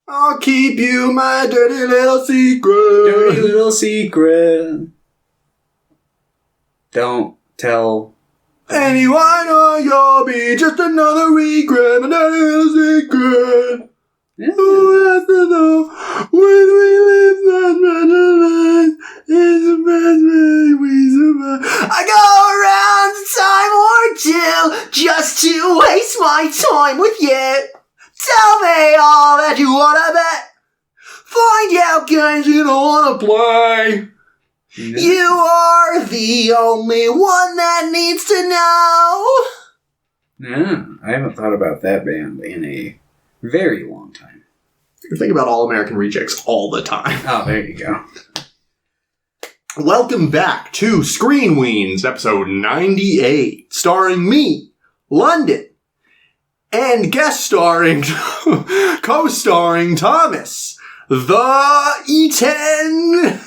I'll keep you my dirty little secret. Dirty little secret. Don't tell anyone or you'll be just another regret. My dirty little secret. Yeah. Who has to know when we live such better lives? It's the best way we survive. I go around a time or two just to waste my time with you. Tell me all that you wanna bet. Find out games you don't wanna play. No. You are the only one that needs to know. Yeah, I haven't thought about that band in a very long time. You think about All American Rejects all the time. Oh, there you go. Welcome back to Screen Weens, episode 98, starring me, London, and co-starring Thomas, the E10.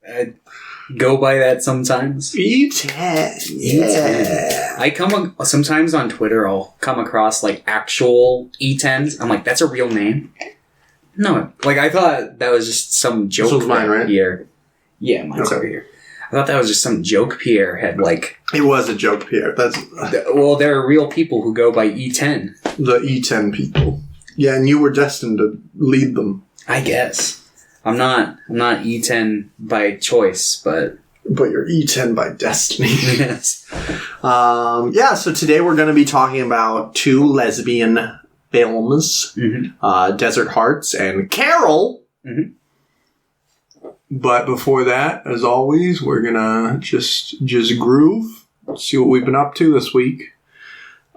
I go by that sometimes. E10, yeah. I sometimes on Twitter, I'll come across like actual E10s. I'm like, that's a real name? No. Like, I thought that was just some joke. This was mine, right? Pierre. Yeah, mine's over here. I thought that was just some joke Pierre had, like... It was a joke, Pierre. Well, there are real people who go by E10. The E10 people. Yeah, and you were destined to lead them. I guess. I'm not E10 by choice, but you're E10 by destiny. Yes. So today we're going to be talking about two lesbian films, Desert Hearts and Carol. Mm-hmm. But before that, as always, we're going to just groove, see what we've been up to this week.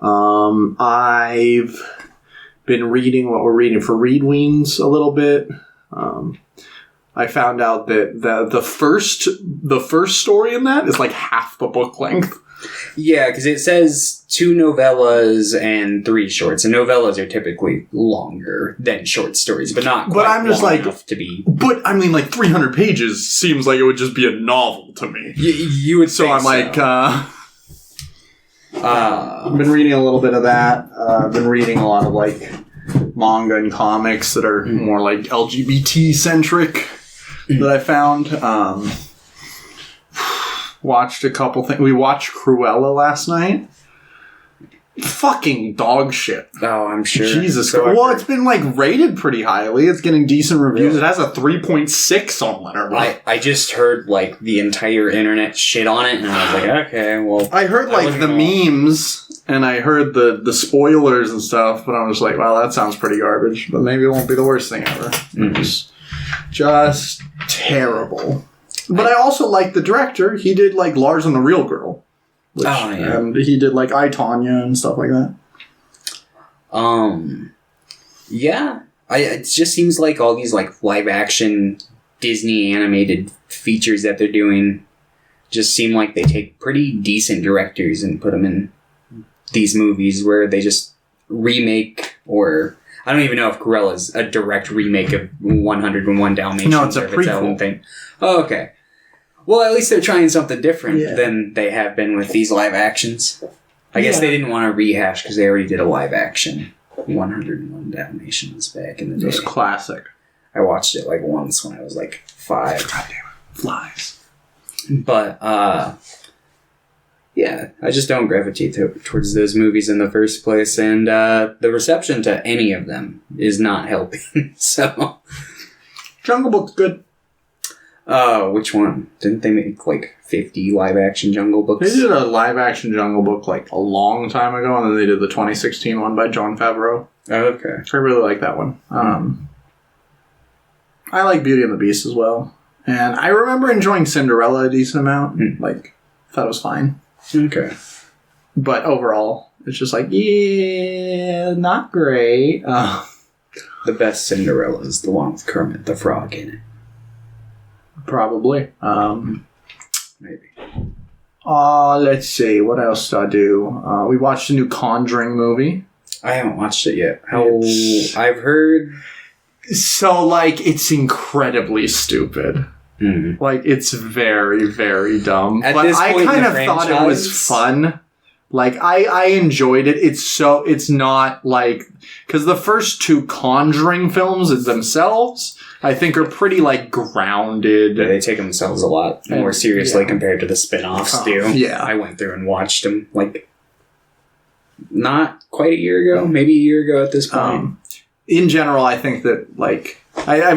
I've been reading what we're reading for Read Weens a little bit. I found out that the first story in that is like half the book length. Yeah, because it says 2 novellas and 3 shorts. And novellas are typically longer than short stories, but not quite long enough to be. But I mean, like 300 pages seems like it would just be a novel to me. You would. So I'm like, I've been reading a little bit of that. I've been reading a lot of like manga and comics that are more like LGBT centric that I found. Watched a couple things. We watched Cruella last night. Fucking dog shit. Oh, I'm sure. Jesus Christ. Well, it's been like rated pretty highly. It's getting decent reviews. Really? It has a 3.6 on Letterboxd. I just heard like the entire internet shit on it, and I was like, okay, well. I heard like the memes, and I heard the spoilers and stuff, but I was like, wow, that sounds pretty garbage. But maybe it won't be the worst thing ever. Mm-hmm. It's just terrible. But I also like the director. He did like Lars and the Real Girl. And he did like I, Tonya and stuff like that. Yeah. It just seems like all these like live action Disney animated features that they're doing just seem like they take pretty decent directors and put them in these movies where they just remake, or I don't even know if Cruella's a direct remake of 101 Dalmatians. No, it's a prequel thing. Oh, okay. Well, at least they're trying something different than they have been with these live actions. I guess they didn't want to rehash because they already did a live action 101 Dalmatians back in the day. It was classic. I watched it like once when I was like 5. God damn it. Flies. But, yeah, I just don't gravitate towards those movies in the first place, and the reception to any of them is not helping, so... Jungle Book's good. Which one? Didn't they make like 50 live-action Jungle Books? They did a live-action Jungle Book like a long time ago, and then they did the 2016 one by Jon Favreau. Oh, okay. I really like that one. I like Beauty and the Beast as well. And I remember enjoying Cinderella a decent amount. Like, thought it was fine. Okay. But overall, it's just like, yeah, not great. The best Cinderella is the one with Kermit the Frog in it. Probably. Maybe. Let's see. What else did I do? We watched a new Conjuring movie. I haven't watched it yet. I've heard... So, like, it's incredibly stupid. Like, it's very, very dumb. But I kind of thought it was fun. Like, I enjoyed it. It's not like... Because the first two Conjuring films themselves, I think, are pretty, like, grounded. Yeah, they take themselves a lot more seriously compared to the spin-offs do. Yeah. I went through and watched them, like, not quite a year ago, maybe a year ago at this point. In general, I think that, like...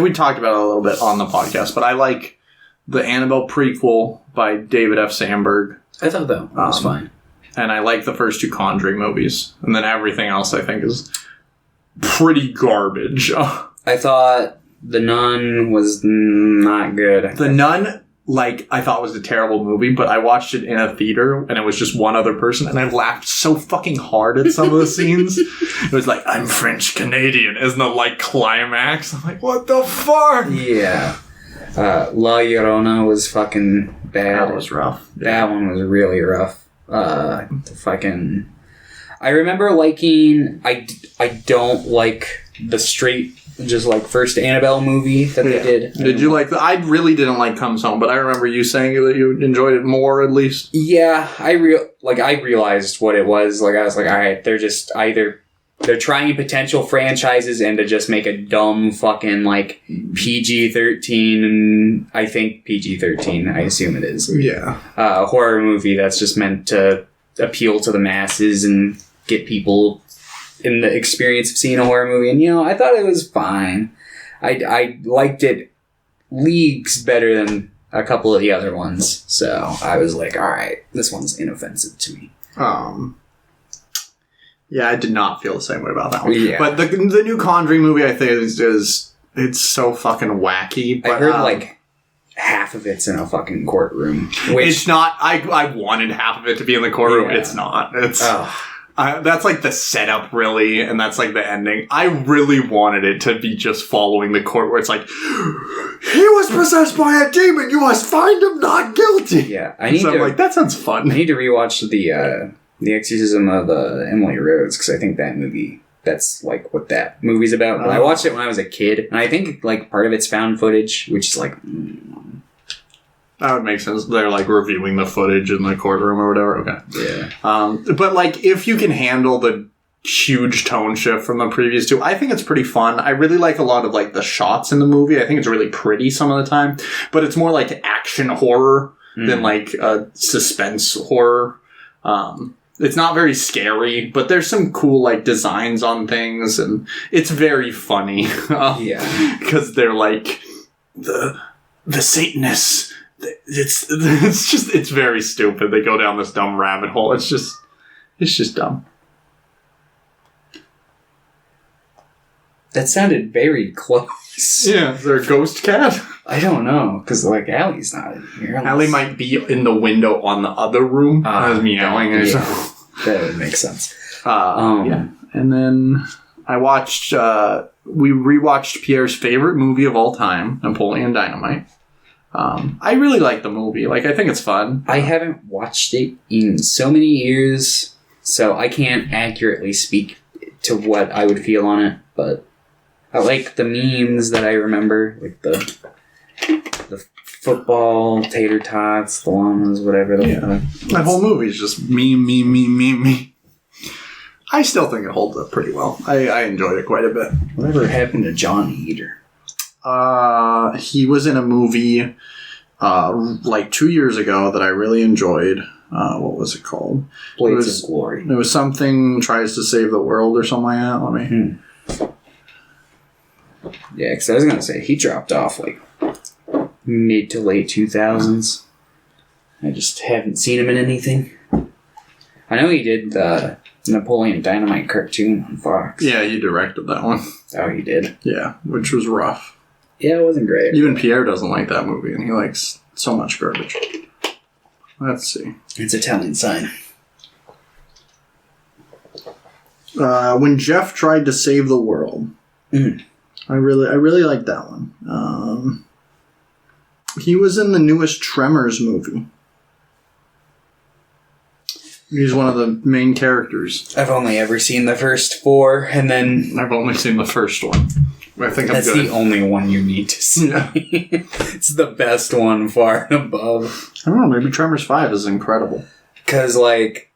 we talked about it a little bit on the podcast, but I like the Annabelle prequel by David F. Sandberg. I thought that was fine. And I like the first two Conjuring movies. And then everything else, I think, is pretty garbage. I thought The Nun was not good. The Nun, like, I thought was a terrible movie, but I watched it in a theater, and it was just one other person, and I laughed so fucking hard at some of the scenes. It was like, I'm French-Canadian, isn't the, like, climax? I'm like, what the fuck? Yeah. La Llorona was fucking bad. That was rough. That one was really rough. I remember liking... I don't like the straight... just like first Annabelle movie that they did. Did you like I really didn't like Comes Home, but I remember you saying that you enjoyed it more, at least. Yeah, I realized what it was. Like, I was like, all right, they're just either they're trying potential franchises and to just make a dumb fucking like PG-13, and I think PG-13, I assume it is. Yeah. Horror movie that's just meant to appeal to the masses and get people in the experience of seeing a horror movie. And, I thought it was fine. I liked it leagues better than a couple of the other ones. So I was like, all right, this one's inoffensive to me. Yeah, I did not feel the same way about that one. Yeah. But the new Conjuring movie, I think, is it's so fucking wacky. But, I heard, like, half of it's in a fucking courtroom. Which, it's not... I wanted half of it to be in the courtroom. Yeah. It's not. It's... that's like the setup, really, and that's like the ending. I really wanted it to be just following the court where it's like, he was possessed by a demon, you must find him not guilty. Yeah, I'm like, that sounds fun. I need to rewatch the Exorcism of Emily Rose, because I think that movie, that's like what that movie's about. But I watched it when I was a kid, and I think like part of it's found footage, which is like... That would make sense. They're, like, reviewing the footage in the courtroom or whatever. Okay. Yeah. But, like, if you can handle the huge tone shift from the previous two, I think it's pretty fun. I really like a lot of, like, the shots in the movie. I think it's really pretty some of the time. But it's more like action horror than, like, suspense horror. It's not very scary, but there's some cool, like, designs on things. And it's very funny. Yeah. Because they're, like, the Satanists... It's very stupid. They go down this dumb rabbit hole. It's just dumb. That sounded very close. Yeah, is there a ghost cat? I don't know, because like Allie's not in here. Allie might be in the window on the other room. As meowing or something. That would make sense. Yeah, and then I watched. We rewatched Pierre's favorite movie of all time, Napoleon Dynamite. I really like the movie. Like, I think it's fun. I haven't watched it in so many years, so I can't accurately speak to what I would feel on it, but I like the memes that I remember, like the football, tater tots, the llamas, whatever. That whole movie is just me. I still think it holds up pretty well. I enjoyed it quite a bit. Whatever happened to John Heater? He was in a movie like 2 years ago that I really enjoyed. What was it called? Blades of Glory. It was something tries to save the world or something like that. Let me. Yeah, because I was gonna say he dropped off like mid to late 2000s. I just haven't seen him in anything. I know he did the Napoleon Dynamite cartoon on Fox. Yeah, he directed that one. Oh, he did? Yeah, which was rough. Yeah, it wasn't great. Even Pierre doesn't like that movie, and he likes so much garbage. Let's see. It's a telling sign. When Jeff tried to save the world. I really like that one. He was in the newest Tremors movie. He's one of the main characters. I've only ever seen the first 4, and then... I've only seen the first one. I think that's the only one you need to see. Yeah. It's the best one, far and above. I don't know, maybe Tremors 5 is incredible. Because, like,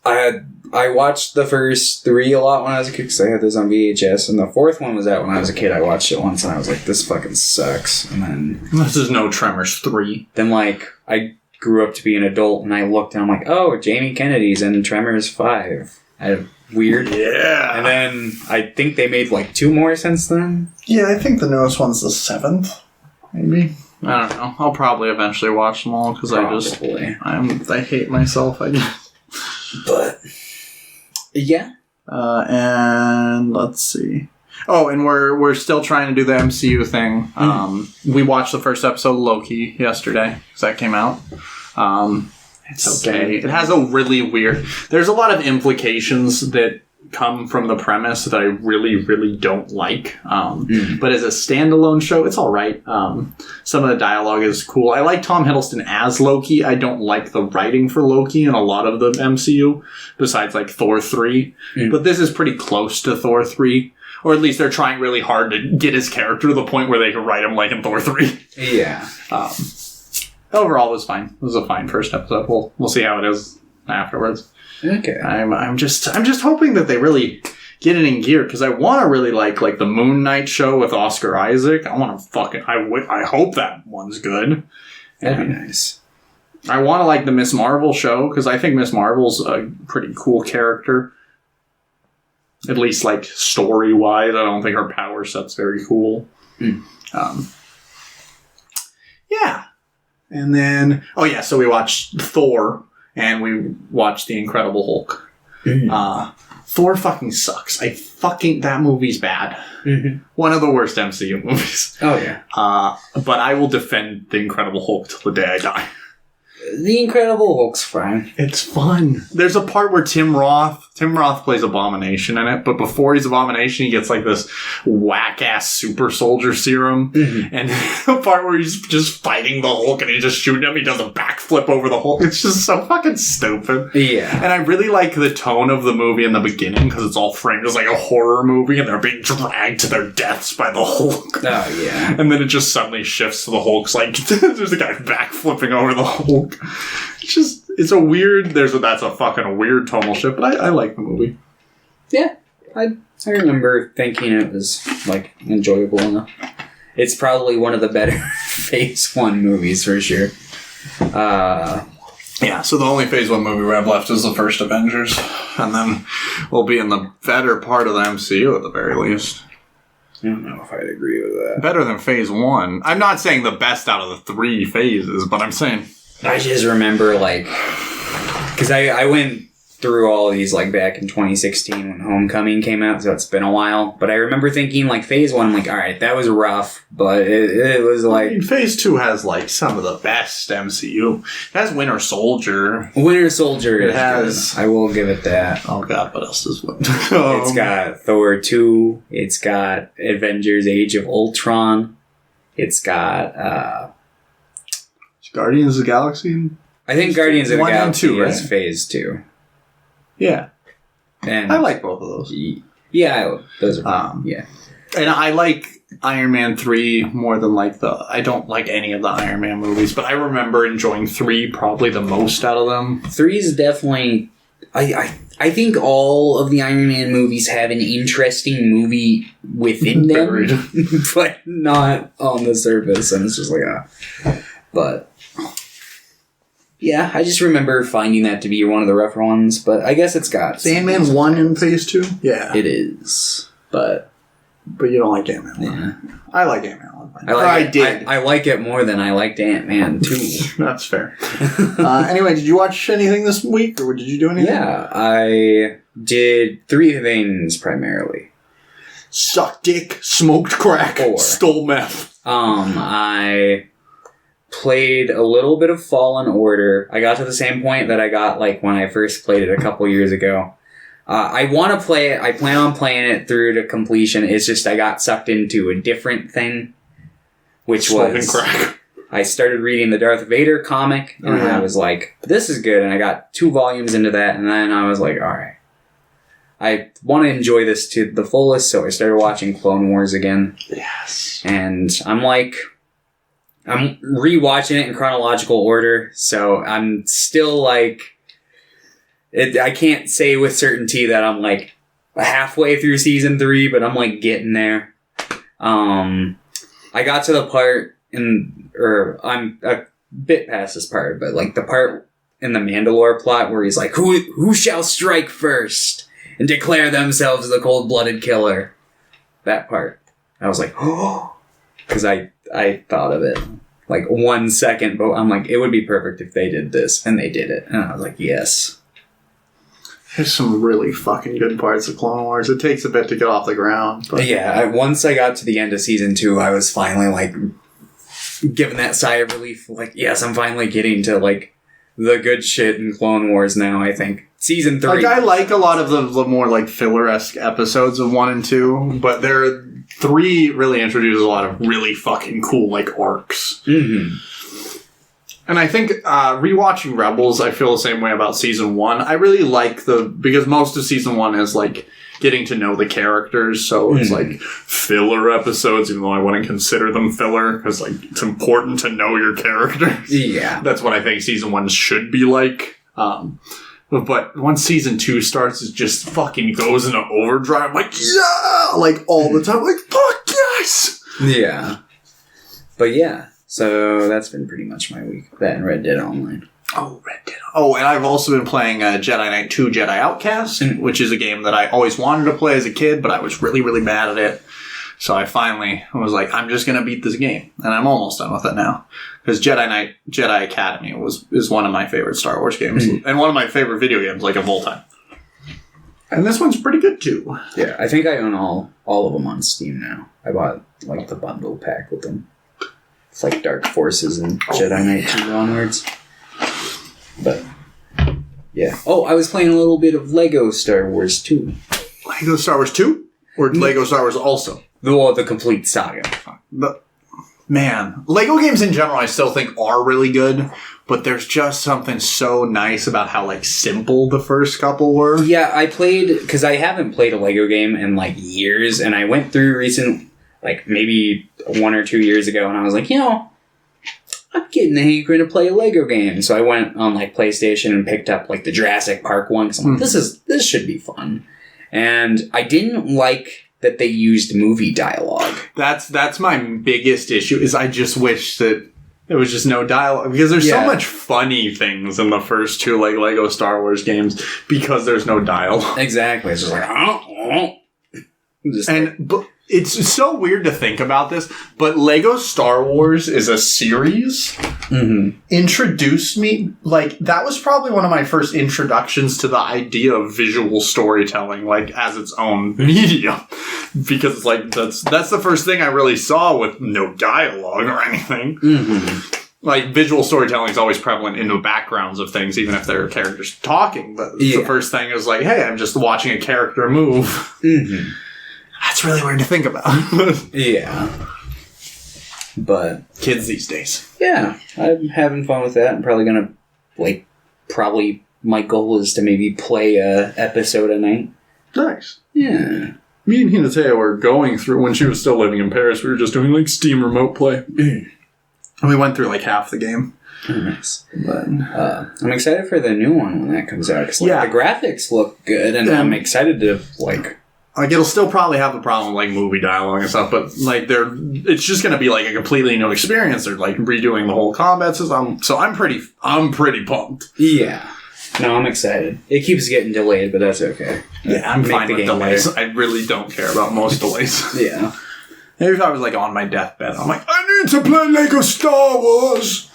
I watched the first 3 a lot when I was a kid because I had those on VHS, and the 4th one was out when I was a kid. I watched it once and I was like, this fucking sucks. And then this is no Tremors 3. Then like I grew up to be an adult and I looked and I'm like, oh, Jamie Kennedy's in Tremors 5. Weird. Yeah. And then I think they made like 2 more since then. Yeah, I think the newest one's the 7th. Maybe. I don't know. I'll probably eventually watch them all because I hate myself. But yeah. And let's see. Oh, and we're still trying to do the MCU thing. We watched the first episode of Loki yesterday because that came out. It's okay. It has a really weird... There's a lot of implications that come from the premise that I really, really don't like. But as a standalone show, it's all right. Some of the dialogue is cool. I like Tom Hiddleston as Loki. I don't like the writing for Loki in a lot of the MCU, besides like Thor 3. But this is pretty close to Thor 3. Or at least they're trying really hard to get his character to the point where they can write him like in Thor 3. Yeah. Overall, it was fine. It was a fine first episode. We'll see how it is afterwards. Okay. I'm just hoping that they really get it in gear because I want to really like the Moon Knight show with Oscar Isaac. I want to I hope that one's good. That'd be nice. I want to like the Miss Marvel show because I think Miss Marvel's a pretty cool character. At least like story wise, I don't think her power set's very cool. Yeah. And then, so we watched Thor, and we watched The Incredible Hulk. Thor fucking sucks. That movie's bad. One of the worst MCU movies. Oh, yeah. But I will defend The Incredible Hulk till the day I die. The Incredible Hulk's fine. It's fun. There's a part where Tim Roth plays Abomination in it, but before he's Abomination, he gets like this whack-ass super soldier serum. And the part where he's just fighting the Hulk and he's just shooting him, he does a backflip over the Hulk. It's just so fucking stupid. Yeah. And I really like the tone of the movie in the beginning because it's all framed as like a horror movie and they're being dragged to their deaths by the Hulk. Oh, yeah. And then it just suddenly shifts to the Hulk's like, there's a guy backflipping over the Hulk. It's a weird, that's a fucking weird tonal shift, but I like the movie. Yeah. I remember thinking it was, like, enjoyable enough. It's probably one of the better Phase 1 movies, for sure. Yeah, so the only Phase 1 movie we have left is the first Avengers, and then we'll be in the better part of the MCU at the very least. I don't know if I'd agree with that. Better than Phase 1. I'm not saying the best out of the 3 phases, but I'm saying... I just remember, like... Because I went through all of these, like, back in 2016 when Homecoming came out, so it's been a while. But I remember thinking, like, Phase 1, I'm like, alright, that was rough, but it was, like... I mean, Phase 2 has, like, some of the best MCU. It has Winter Soldier. Winter Soldier it has... Good. I will give it that. Oh, God, what else does one? It's got Thor 2. It's got Avengers Age of Ultron. It's got... Guardians of the Galaxy? I think Guardians of the Galaxy 2, right? is Phase 2. Yeah. And I like both of those. Yeah, those are yeah. And I like Iron Man 3 more than I don't like any of the Iron Man movies, but I remember enjoying 3 probably the most out of them. 3 is definitely... I think all of the Iron Man movies have an interesting movie within them, but not on the surface, and it's just like, But... Yeah, I just remember finding that to be one of the rougher ones, but I guess it's got... Ant-Man 1 in Phase 2? Yeah. It is, but you don't like Ant-Man 1. Yeah. I like Ant-Man 1. I did. I like it more than I liked Ant-Man 2. That's fair. Anyway, did you watch anything this week, or did you do anything? Yeah, I did 3 things primarily. Sucked dick, smoked crack, stole meth. I... played a little bit of Fallen Order. I got to the same point that I got like when I first played it a couple years ago. I want to play it. I plan on playing it through to completion. It's just I got sucked into a different thing, which was crack. I started reading the Darth Vader comic, and I was like, this is good. And I got 2 volumes into that, and then I was like, all right, I want to enjoy this to the fullest, so I started watching Clone Wars again. Yes. And I'm rewatching it in chronological order, so I'm still like I can't say with certainty that I'm like halfway through season 3, but I'm like getting there. I got to the part I'm a bit past this part, but like the part in the Mandalore plot where he's like, who shall strike first and declare themselves the cold-blooded killer? That part. I was like, oh, because I thought of it like 1 second, but I'm like, it would be perfect if they did this, and they did it. And I was like, yes. There's some really fucking good parts of Clone Wars. It takes a bit to get off the ground. But yeah, once I got to the end of season 2, I was finally like giving that sigh of relief. Like, yes, I'm finally getting to like the good shit in Clone Wars now, I think. Season 3. Like, I like a lot of the more like filler-esque episodes of 1 and 2, but 3 really introduces a lot of really fucking cool like arcs. Mm-hmm. And I think rewatching Rebels, I feel the same way about season 1. I really like because most of season 1 is like getting to know the characters, so it's like filler episodes, even though I wouldn't consider them filler, because like it's important to know your characters. Yeah. That's what I think season 1 should be like. But once season 2 starts, it just fucking goes into overdrive. I'm like, yeah! Like all the time. Like, fuck yes! Yeah. But yeah. So that's been pretty much my week. That and Red Dead Online. Oh, Red Dead. Oh, and I've also been playing Jedi Knight 2 Jedi Outcast, which is a game that I always wanted to play as a kid, but I was really, really bad at it. So I finally was like, I'm just going to beat this game. And I'm almost done with it now. Because Jedi Knight Jedi Academy is one of my favorite Star Wars games. And one of my favorite video games, like, of all time. And this one's pretty good, too. Yeah, I think I own all of them on Steam now. I bought, like, the bundle pack with them. It's like Dark Forces and Jedi Knight 2 onwards. But, yeah. Oh, I was playing a little bit of Lego Star Wars 2. Lego Star Wars 2? Or Lego Star Wars also? The complete saga. Man, Lego games in general I still think are really good, but there's just something so nice about how, like, simple the first couple were. Yeah, I played, because I haven't played a Lego game in, like, years, and I went through like, maybe 1 or 2 years ago, and I was like, I'm getting the hankering to play a Lego game. So I went on, like, PlayStation and picked up, like, the Jurassic Park one, because I'm like, this should be fun. And I didn't like that they used movie dialogue. That's my biggest issue, is I just wish that there was just no dialogue. Because there's so much funny things in the first 2, like, Lego Star Wars games, because there's no dialogue. Exactly. It's just like, but it's so weird to think about this, but Lego Star Wars is a series. Introduced me, like, that was probably one of my first introductions to the idea of visual storytelling, like, as its own medium. Because it's like, that's the first thing I really saw with no dialogue or anything. Like, visual storytelling is always prevalent in the backgrounds of things, even if there are characters talking. But the first thing is like, hey, I'm just watching a character move. That's really weird to think about. Yeah. But kids these days. Yeah, I'm having fun with that. I'm probably gonna, like, my goal is to maybe play a episode a night. Nice. Yeah. Me and Hinateo were going through, when she was still living in Paris, we were just doing, like, Steam remote play. And we went through, like, half the game. Oh, nice. But I'm excited for the new one when that comes out. Cause, like, the graphics look good, and I'm excited to, like, it'll still probably have the problem like movie dialogue and stuff, but like it's just going to be like a completely new experience. They're like redoing the whole combat system, so I'm pretty pumped. Yeah, no, I'm excited. It keeps getting delayed, but that's okay. Yeah, I'm fine with delays. Better. I really don't care about most delays. Yeah, maybe if I was like on my deathbed, I'm like, I need to play Lego Star Wars.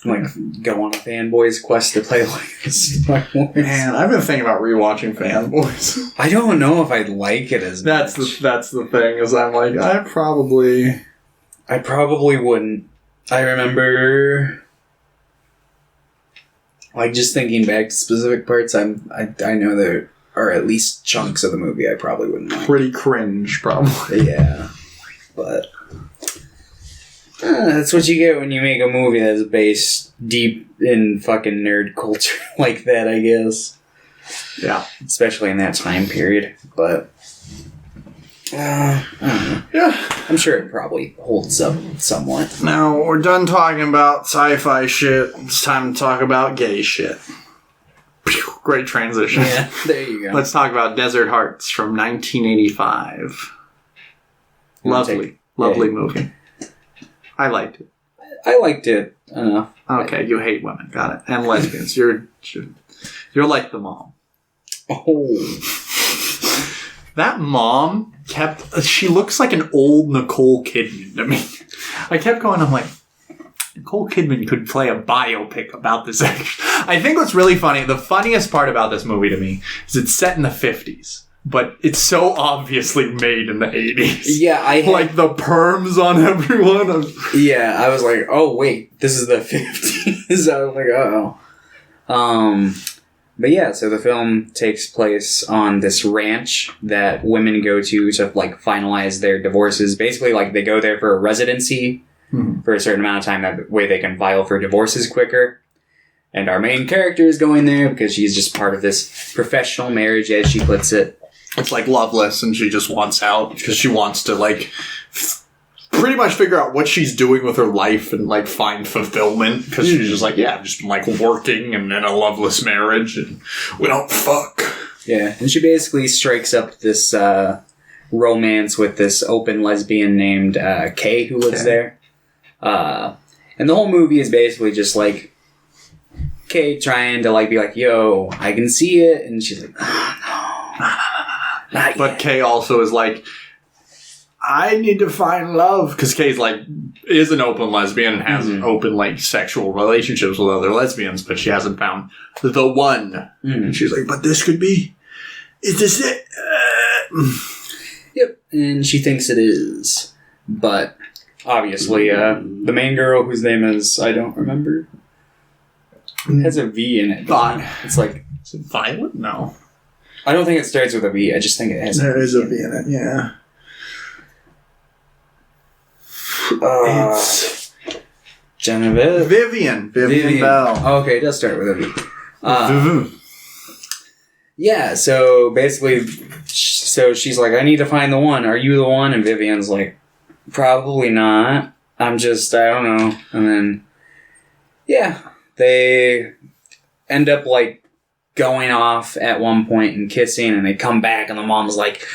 Like, go on a Fanboys quest to play like Star Wars. Man, I've been thinking about rewatching Fanboys. I don't know if I'd like it as much. That's the thing, is I'm like, I probably wouldn't. I remember, like, just thinking back to specific parts, I know there are at least chunks of the movie I probably wouldn't like. Pretty cringe, probably. Yeah. But that's what you get when you make a movie that's based deep in fucking nerd culture like that, I guess. Yeah. Especially in that time period. But, I don't know. Yeah. I'm sure it probably holds up somewhat. Now, we're done talking about sci-fi shit. It's time to talk about gay shit. great transition. Yeah, there you go. Let's talk about Desert Hearts from 1985. Lovely movie. I liked it. I liked it enough. Okay, you hate women. Got it. And lesbians. You're like the mom. Oh. That mom she looks like an old Nicole Kidman to me. I kept going, I'm like, Nicole Kidman could play a biopic about this action. I think what's really funny, the funniest part about this movie to me is it's set in the 50s. But it's so obviously made in the 80s. Yeah, like the perms on everyone. Yeah, I was like, oh wait, this is the 50s. I was like, uh-oh. But yeah, so the film takes place on this ranch that women go to like finalize their divorces. Basically, like they go there for a residency for a certain amount of time. That way they can file for divorces quicker. And our main character is going there because she's just part of this professional marriage, as she puts it. It's like Loveless, and she just wants out because she wants to, like, pretty much figure out what she's doing with her life and, like, find fulfillment. Because she's just like, yeah, I've just been, like, working and in a loveless marriage, and we don't fuck. Yeah, and she basically strikes up this romance with this open lesbian named Kay, who lives there. And the whole movie is basically just, like, Kay trying to, like, be like, yo, I can see it. And she's like, oh, no. But Kay also is like, I need to find love. Because Kay's like, is an open lesbian and has open, like, sexual relationships with other lesbians, but she hasn't found the one. And she's like, but this could be. Is this it? Yep. And she thinks it is. But obviously, the main girl, whose name is, I don't remember, has a V in it. It's like, is it Violet? No. I don't think it starts with a V. I just think it has There is a V in it, yeah. It's Genevieve. Vivian Bell. Oh, okay, it does start with a V. Yeah, so basically, so she's like, I need to find the one. Are you the one? And Vivian's like, probably not. I don't know. And then, yeah, they end up, like, going off at one point and kissing, and they come back, and the mom's like,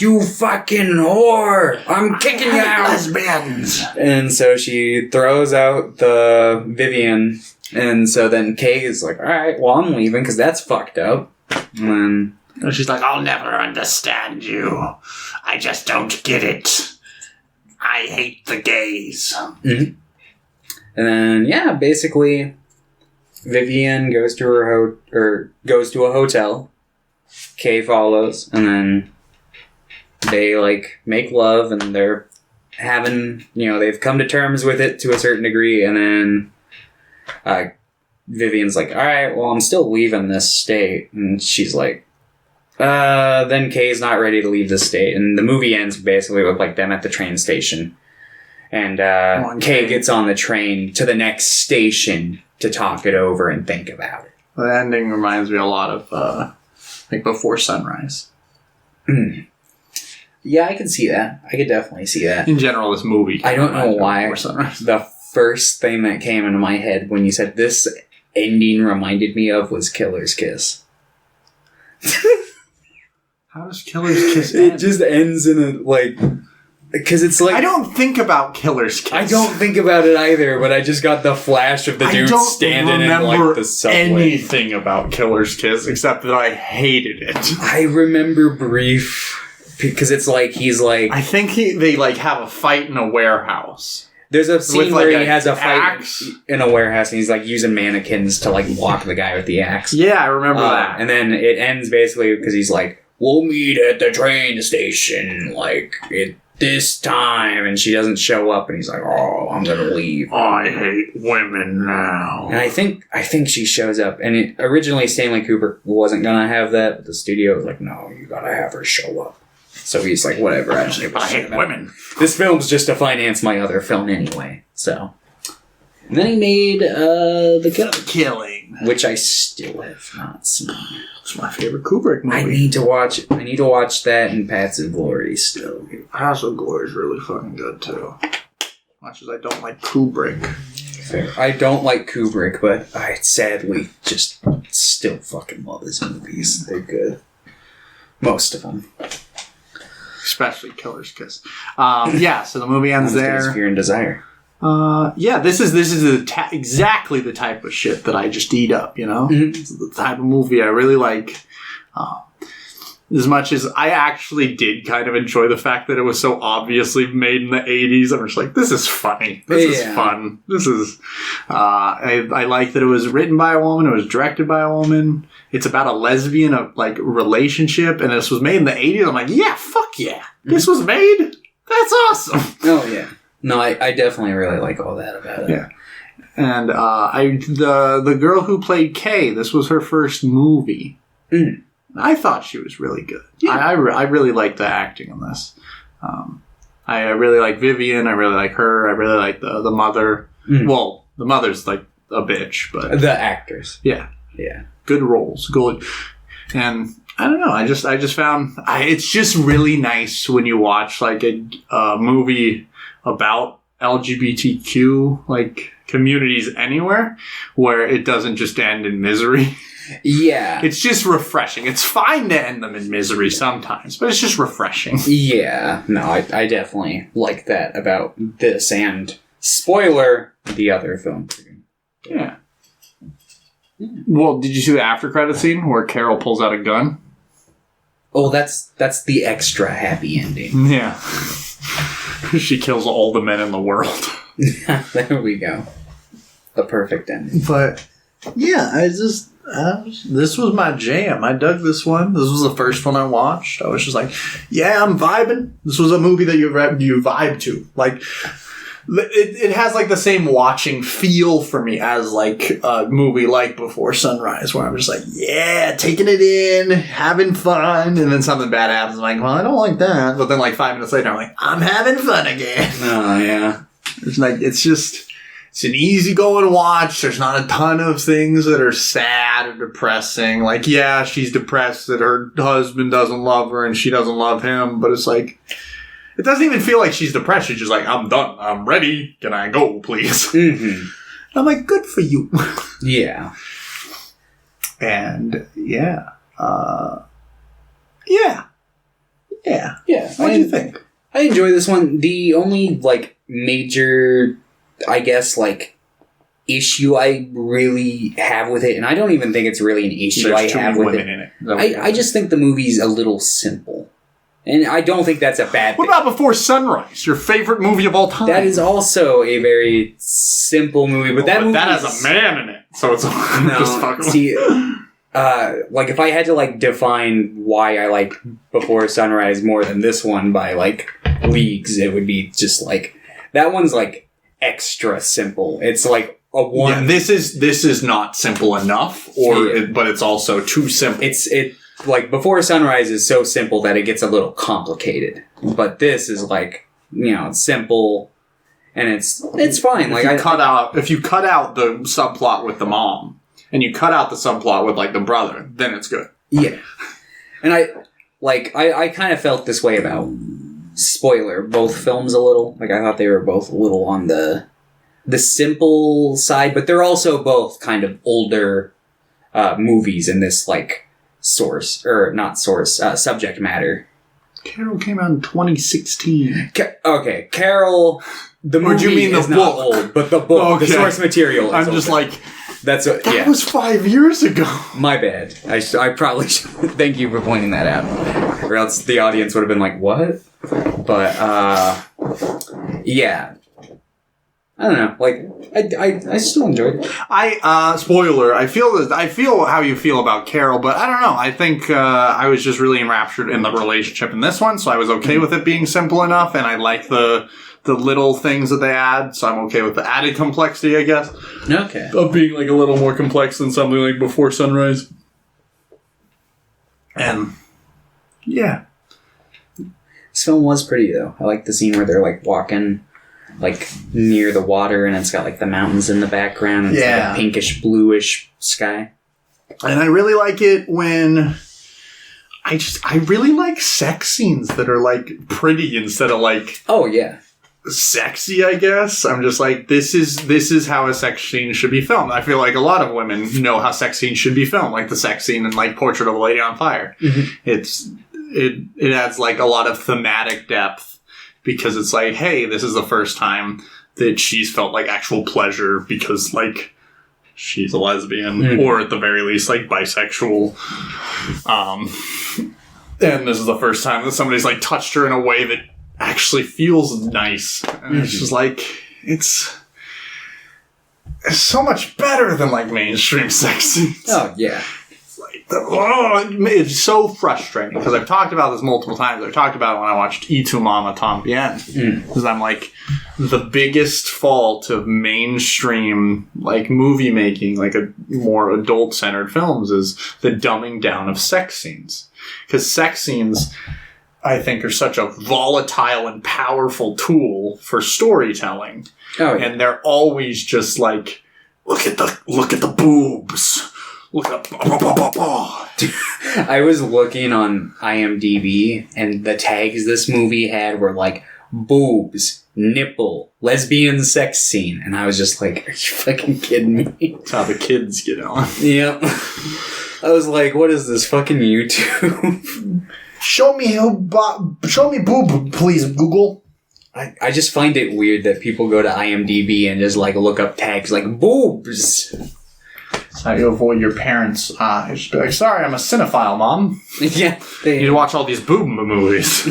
you fucking whore! I'm kicking you out! Lesbians! And so she throws out the Vivian, and so then Kay is like, alright, well, I'm leaving, because that's fucked up. And she's like, I'll never understand you. I just don't get it. I hate the gays. Mm-hmm. And then, yeah, basically, Vivian goes to a hotel. Kay follows, and then they, like, make love, and they're having, they've come to terms with it to a certain degree, and then Vivian's like, alright, well, I'm still leaving this state, and she's like, then Kay's not ready to leave the state, and the movie ends basically with, like, them at the train station, and Kay gets on the train to the next station to talk it over and think about it. The ending reminds me a lot of, like, Before Sunrise. Yeah, I can see that. I could definitely see that. In general, this movie. I don't know why. The first thing that came into my head when you said this ending reminded me of was Killer's Kiss. How does Killer's Kiss end? It just ends in a, like... Because it's like... I don't think about Killer's Kiss. I don't think about it either, but I just got the flash of the dude standing in, like, the subway. I don't remember anything about Killer's Kiss, except that I hated it. I remember brief... Because it's like, he's like... I think they, like, have a fight in a warehouse. There's a scene where he has a fight axe in a warehouse, and he's, like, using mannequins to, like, walk the guy with the axe. Yeah, I remember that. And then it ends basically because he's like, we'll meet at the train station, like, this time, and she doesn't show up, and he's like, oh, I'm gonna leave. I hate women now. And I think she shows up, and originally Stanley Kubrick wasn't gonna have that, but the studio was like, no, you gotta have her show up. So he's like, whatever, I hate women. This film's just to finance my other film anyway, so. And then he made The Killing, which I still have not seen. It's my favorite Kubrick movie. I need to watch it. I need to watch that and Paths of Glory still. Paths of Glory is really fucking good too. Much as I don't like Kubrick. Fair. I don't like Kubrick, but I sadly just still fucking love his movies. They're good. Most of them. Especially Killer's Kiss. Yeah, so the movie ends there. Fear and Desire. Yeah, this is exactly the type of shit that I just eat up, you know? Mm-hmm. It's the type of movie I really like. As much as I actually did kind of enjoy the fact that it was so obviously made in the 80s, I'm just like, this is funny. This is fun. This is... I like that it was written by a woman. It was directed by a woman. It's about a lesbian relationship, and this was made in the 80s. I'm like, yeah, fuck yeah. This was made? That's awesome. Oh, yeah. No, I definitely really like all that about it. Yeah. And the girl who played Kay, this was her first movie. Mm. I thought she was really good. Yeah. I really liked the acting in this. I really like Vivian. I really like her. I really like the mother. Mm. Well, the mother's like a bitch, but the actors. Yeah. Yeah. Good roles. Good. And I don't know. I just found it's just really nice when you watch like a movie about LGBTQ like communities anywhere where it doesn't just end in misery. Yeah. It's just refreshing. It's fine to end them in misery sometimes, but it's just refreshing. Yeah. No, I definitely like that about this and, spoiler, the other film. Yeah. Well, did you see the after credit scene where Carol pulls out a gun? Oh, that's the extra happy ending. Yeah. She kills all the men in the world. There we go. The perfect ending. But, yeah, this was my jam. I dug this one. This was the first one I watched. I was just like, yeah, I'm vibing. This was a movie that you vibe to. Like, it has like the same watching feel for me as like a movie like Before Sunrise, where I'm just like, yeah, taking it in, having fun, and then something bad happens. I'm like, well, I don't like that. But then like 5 minutes later, I'm like, I'm having fun again. Oh, yeah. It's an easygoing watch. There's not a ton of things that are sad or depressing. Like, yeah, she's depressed that her husband doesn't love her and she doesn't love him, but it's like, it doesn't even feel like she's depressed. She's just like, I'm done. I'm ready. Can I go, please? Mm-hmm. I'm like, good for you. Yeah. And, yeah. Yeah. What do you think? I enjoy this one. The only, like, major, I guess, like, issue I really have with it, and I don't even think it's really an issue I have with it. In it. I just think the movie's a little simple. And I don't think that's a bad thing. What about Before Sunrise? Your favorite movie of all time? That is also a very simple movie, but that movie has a man in it, so it's just fucking... See, like, if I had to, like, define why I like Before Sunrise more than this one by, like, leagues, it would be just, like, that one's, like, extra simple. It's, like, a one... Yeah, this is not simple enough, but it's also too simple. Like, Before Sunrise is so simple that it gets a little complicated. But this is, like, you know, it's simple, and it's fine. Like, if you cut out the subplot with the mom, and you cut out the subplot with, like, the brother, then it's good. Yeah. And I kind of felt this way about, spoiler, both films a little. Like, I thought they were both a little on the simple side, but they're also both kind of older movies in this, like, subject matter. Carol came out in 2016. Okay, Carol, the movie you mean is the not book? old, but the book, the source material is I'm just older. like, that was 5 years ago. My bad. I probably should. Thank you for pointing that out. Or else the audience would have been like, what? But, yeah. I don't know. Like, I still enjoyed it. Spoiler. I feel how you feel about Carol, but I don't know. I think I was just really enraptured in the relationship in this one, so I was okay with it being simple enough, and I like the little things that they add, so I'm okay with the added complexity, I guess. Okay. Of being like a little more complex than something like Before Sunrise. And yeah. This film was pretty though. I like the scene where they're like walking like near the water and it's got like the mountains in the background and it's like a pinkish bluish sky. And I really like it when I really like sex scenes that are like pretty instead of like oh yeah sexy, I guess. I'm just like, this is how a sex scene should be filmed. I feel like a lot of women know how sex scenes should be filmed, like the sex scene in like Portrait of a Lady on Fire. It adds like a lot of thematic depth because it's like, hey, this is the first time that she's felt like actual pleasure because like she's a lesbian or at the very least like bisexual. And this is the first time that somebody's like touched her in a way that actually feels nice. And it's just like, it's so much better than like mainstream sex scenes. Oh, yeah. It's so frustrating because I've talked about this multiple times. I've talked about it when I watched Y Tu Mama Tambien. Because I'm like, the biggest fault of mainstream like movie making, like a more adult centered films, is the dumbing down of sex scenes. Because sex scenes, I think, are such a volatile and powerful tool for storytelling. Oh, yeah. And they're always just like, look at the boobs. Look at I was looking on IMDb, and the tags this movie had were like boobs, nipple, lesbian sex scene, and I was just like, are you fucking kidding me? That's how the kids get on. Yep. I was like, what is this, fucking YouTube? Show me boob, please, Google. I just find it weird that people go to IMDb and just like look up tags like boobs. That's how you avoid your parents' eyes. Just be like, sorry, I'm a cinephile, Mom. Yeah. You need to watch all these boob movies.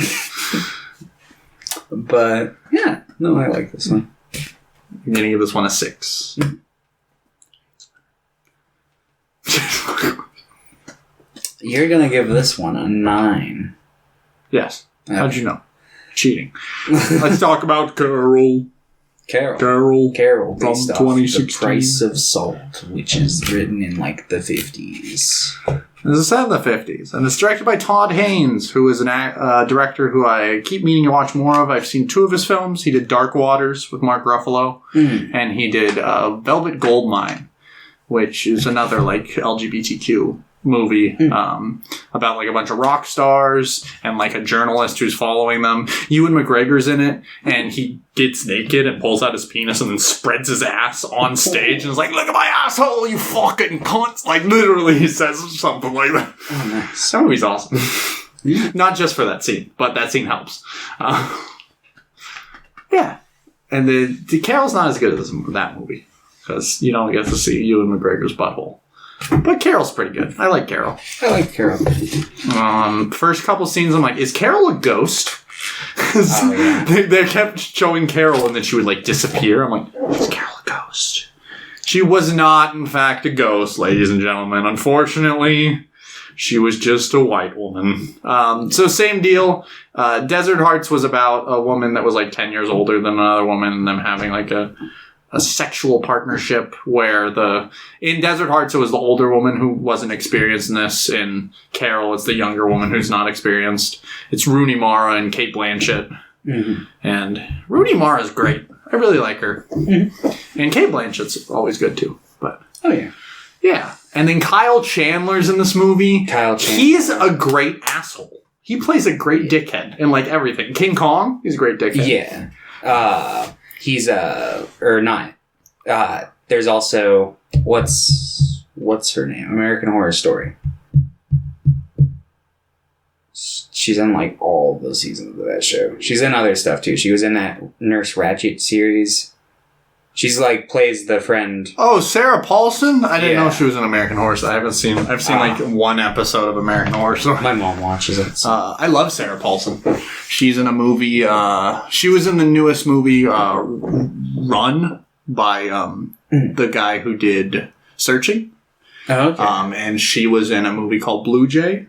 But, yeah. No, I like this one. I'm going to give this one a 6. You're going to give this one a 9. Yes. Okay. How'd you know? Cheating. Let's talk about Carol. Carol, from 2016. The Price of Salt, which is written in like the 50s. This is set in the 50s, and it's directed by Todd Haynes, who is a director who I keep meaning to watch more of. I've seen 2 of his films. He did Dark Waters with Mark Ruffalo, and he did Velvet Goldmine, which is another like LGBTQ movie about like a bunch of rock stars and like a journalist who's following them. Ewan McGregor's in it, and he gets naked and pulls out his penis and then spreads his ass on stage and is like, look at my asshole, you fucking cunt. Like literally he says something like that. Oh, nice. That movie's awesome. Not just for that scene, but that scene helps. Yeah. And the Carol's not as good as that movie because you don't get to see Ewan McGregor's butthole. But Carol's pretty good. I like Carol. I like Carol. First couple scenes, I'm like, is Carol a ghost? Oh, yeah. they kept showing Carol and then she would like disappear. I'm like, is Carol a ghost? She was not, in fact, a ghost, ladies and gentlemen. Unfortunately, she was just a white woman. So same deal. Desert Hearts was about a woman that was like 10 years older than another woman and them having like a sexual partnership where in Desert Hearts it was the older woman who wasn't experienced in this. In Carol, it's the younger woman who's not experienced. It's Rooney Mara and Cate Blanchett. And Rooney Mara's great. I really like her. And Cate Blanchett's always good too. But yeah. And then Kyle Chandler's in this movie. He's a great asshole. He plays a great dickhead in like everything. King Kong, he's a great dickhead. Yeah. He's or not. There's also what's her name? American Horror Story. She's in like all the seasons of that show. She's in other stuff too. She was in that Nurse Ratched series. She's like plays the friend. Oh, Sarah Paulson? I didn't know she was in American Horror Story. I've seen like one episode of American Horror Story. My mom watches it. So. I love Sarah Paulson. She's in a movie. She was in the newest movie, Run, by the guy who did Searching. Oh, okay. And she was in a movie called Blue Jay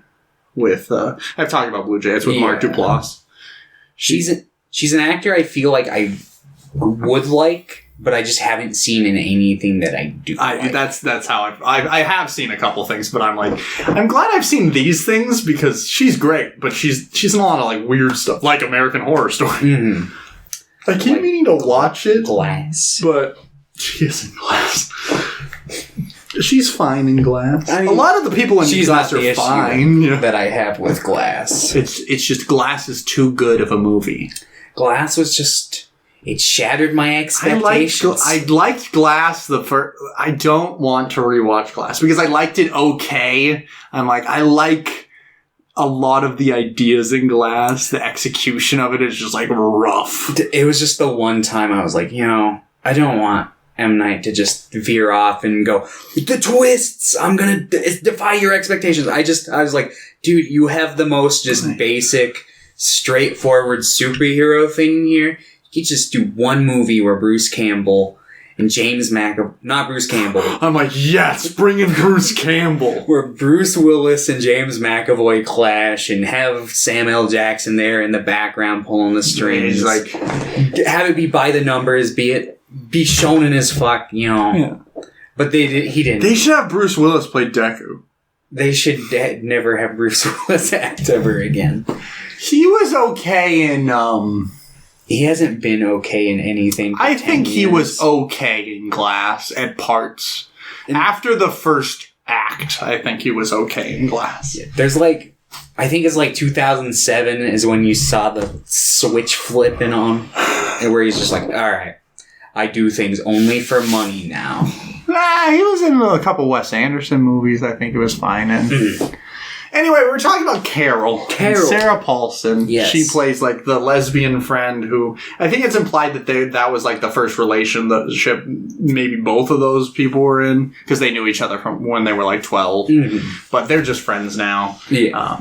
with. I've talked about Blue Jay. It's with Mark Duplass. She's an actor I feel like I would like. But I just haven't seen in anything that I do. Like. That's how I have seen a couple things, but I'm like, I'm glad I've seen these things because she's great, but she's in a lot of like weird stuff, like American Horror Story. I keep meaning to watch it. Glass, but she is in Glass. She's fine in Glass. I mean, a lot of the people in Glass are fine. That I have with Glass. It's just Glass is too good of a movie. Glass was just. it shattered my expectations. I liked Glass the first. I don't want to rewatch Glass because I liked it okay. I'm like, I like a lot of the ideas in Glass. The execution of it is just like rough. It was just the one time I was like, I don't want M. Night to just veer off and go, the twists! I'm gonna defy your expectations. I was like, dude, you have the most just basic, straightforward superhero thing here. You just do one movie where Bruce Campbell and James not Bruce Campbell. I'm like, yes, bring in Bruce Campbell. Where Bruce Willis and James McAvoy clash and have Sam L. Jackson there in the background pulling the strings. Like, have it be by the numbers, be shown in his fuck, Yeah. But he didn't. They should have Bruce Willis play Deku. They should never have Bruce Willis act ever again. He was okay in, He hasn't been okay in anything. I think he was okay in Glass at parts. After the first act, I think he was okay in Glass. There's I think it's 2007 is when you saw the switch flipping on, and where he's just like, all right, I do things only for money now. He was in a couple Wes Anderson movies. I think it was fine. And anyway, we're talking about Carol. Sarah Paulson. Yes. She plays the lesbian friend who, I think it's implied that was the first relationship maybe both of those people were in, because they knew each other from when they were 12. Mm-hmm. But they're just friends now. Yeah.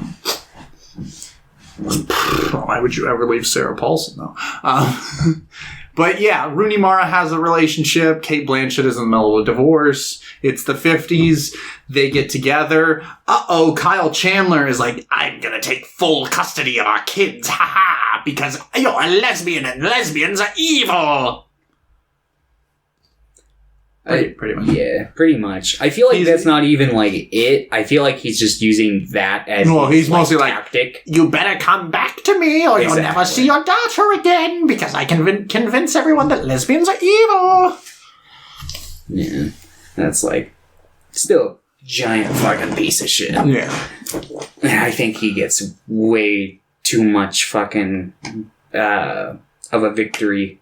Why would you ever leave Sarah Paulson though? But yeah, Rooney Mara has a relationship. Cate Blanchett is in the middle of a divorce. It's the 50s. They get together. Kyle Chandler is like, I'm gonna take full custody of our kids. Ha ha! Because you're a lesbian and lesbians are evil. Pretty much. Yeah, pretty much. I feel like that's not even it. I feel like he's just using that as he's mostly tactic. You better come back to me or you'll never see your daughter again because I can convince everyone that lesbians are evil. Yeah. That's still giant fucking piece of shit. Yeah. And I think he gets way too much fucking of a victory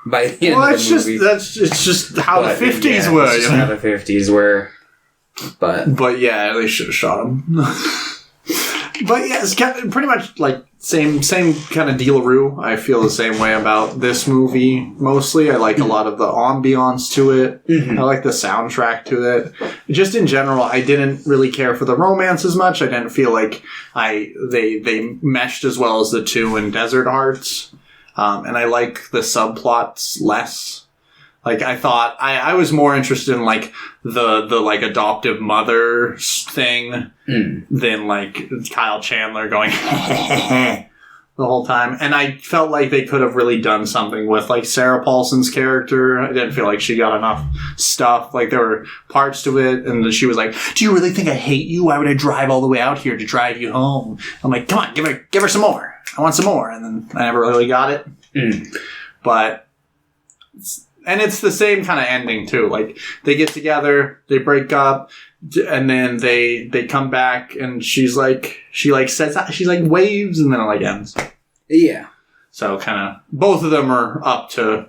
by the end of the movie. It's just how the 50s were. It's just how the 50s were. But yeah, they should have shot him. But yeah, it's pretty much same kind of deal-a-roo. I feel the same way about this movie, mostly. I like a lot of the ambiance to it. Mm-hmm. I like the soundtrack to it. Just in general, I didn't really care for the romance as much. I didn't feel like they meshed as well as the two in Desert Hearts. And I like the subplots less. I thought I was more interested in the adoptive mother thing than Kyle Chandler going the whole time. And I felt like they could have really done something with Sarah Paulson's character. I didn't feel like she got enough stuff. There were parts to it, and she was like, "Do you really think I hate you? Why would I drive all the way out here to drive you home?" I'm like, "Come on, give her some more. I want some more." And then I never really got it. But it's the same kind of ending too. They get together, they break up, and then they come back, and she says that, she's waves, and then it ends. Yeah. So kind of both of them are up to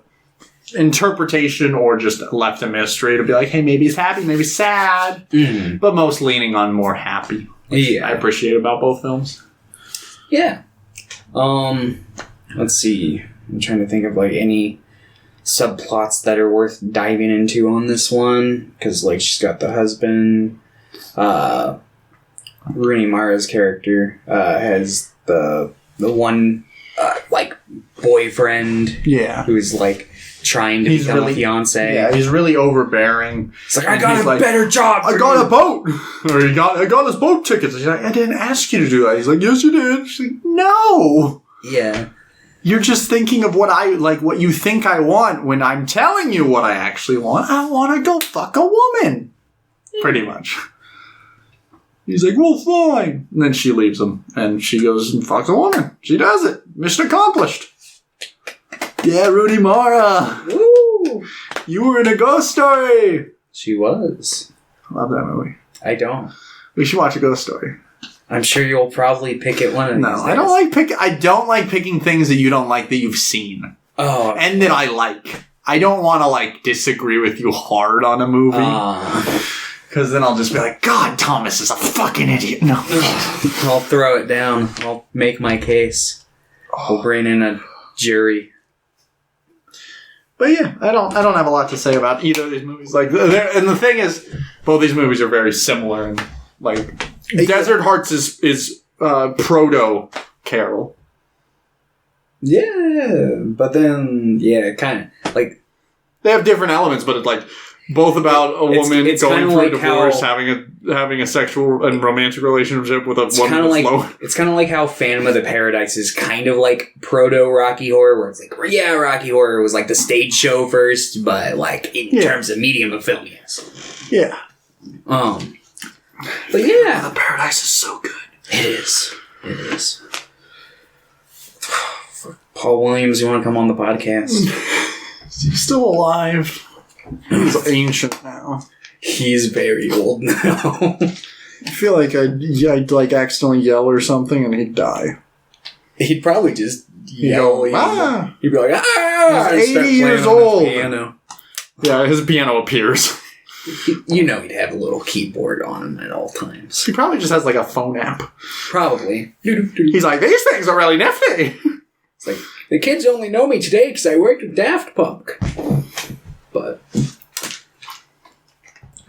interpretation or just left a mystery to be hey, maybe he's happy, maybe he's sad, but most leaning on more happy. Yeah. I appreciate about both films. Yeah. Let's see. I'm trying to think of any subplots that are worth diving into on this one, because she's got the husband. Rooney Mara's character has the one boyfriend, who's trying to become a fiance. Yeah, he's really overbearing. It's I got a better job. I got a boat, or I got his boat tickets. He's I didn't ask you to do that. He's yes, you did. She's no. Yeah. You're just thinking of what what you think I want when I'm telling you what I actually want. I want to go fuck a woman. Pretty much. He's well, fine. And then she leaves him, and she goes and fucks a woman. She does it. Mission accomplished. Yeah, Rooney Mara. Woo! You were in A Ghost Story. She was. Love that movie. I don't. We should watch A Ghost Story. I'm sure you'll probably pick it one of these days. I don't like picking things that you don't like that you've seen. Oh. And that I like. I don't want to, like, disagree with you hard on a movie. Because then I'll just be like, God, Thomas is a fucking idiot. No. I'll throw it down. I'll make my case. We'll bring in a jury. But yeah, I don't have a lot to say about either of these movies. Like, and the thing is, both these movies are very similar. And, like, Desert Hearts is proto Carol. Yeah, but then, yeah, kind of, like... They have different elements, but it's, like, both about a woman going through a divorce, having a sexual and romantic relationship with a woman with low... It's kind of like how Phantom of the Paradise is kind of like proto-Rocky Horror, where it's like, yeah, Rocky Horror was, like, the stage show first, but, like, in terms of medium of film, yes. Yeah. But, yeah. The Paradise is so good. It is. It is. Paul Williams, you want to come on the podcast? Is he still alive? He's ancient now. He's very old now. I feel like I'd like accidentally yell or something and he'd die. He'd probably just yell. He'd be like, He's 80 years old. Piano. Yeah, his piano appears. You know he'd have a little keyboard on him at all times. He probably just has like a phone app. Probably. He's like, these things are really nifty. It's like, the kids only know me today because I worked with Daft Punk. But,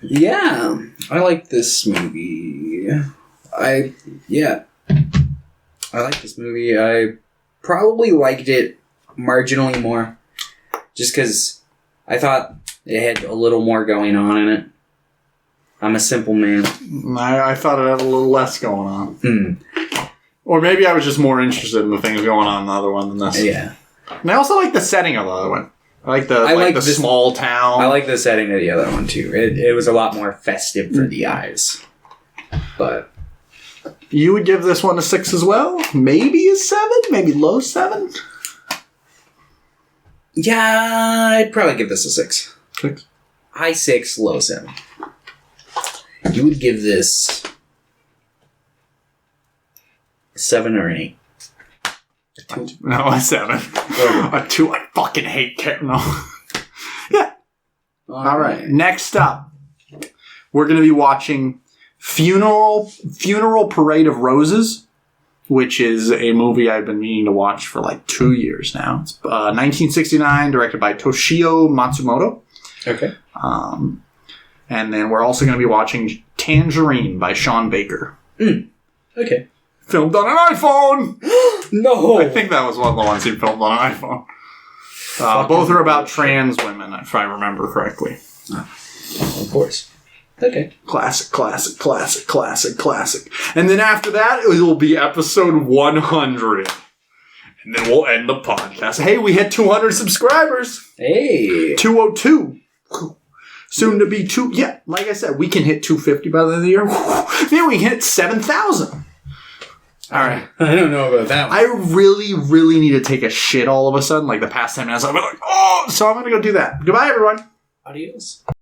yeah, I like this movie. I like this movie. I probably liked it marginally more. Just because I thought it had a little more going on in it. I'm a simple man. I thought it had a little less going on. Or maybe I was just more interested in the things going on in the other one than this. Yeah. And I also like the setting of the other one. I like the small town. I like the setting of the other one too. It was a lot more festive for the eyes. But you would give this one a 6 as well? Maybe a 7? Maybe low 7? Yeah, I'd probably give this a 6. 6? High 6, low 7. You would give this 7 or an 8? No, a 7. A 2. I fucking hate Carol. No. Yeah. All right. Next up, we're going to be watching Funeral Parade of Roses, which is a movie I've been meaning to watch for like 2 years now. It's 1969, directed by Toshio Matsumoto. Okay. And then we're also going to be watching Tangerine by Sean Baker. Okay. Filmed on an iPhone! No! I think that was one of the ones he filmed on an iPhone. Both are about trans women, if I remember correctly. Of course. Okay. Classic. And then after that, it will be episode 100. And then we'll end the podcast. Hey, we hit 200 subscribers! Hey! 202. Soon to be 2... Yeah, like I said, we can hit 250 by the end of the year. Then we can hit 7,000. All right. I don't know about that one. I really, really need to take a shit all of a sudden. Like the past 10 minutes, I've been like, oh! So I'm going to go do that. Goodbye, everyone. Adios.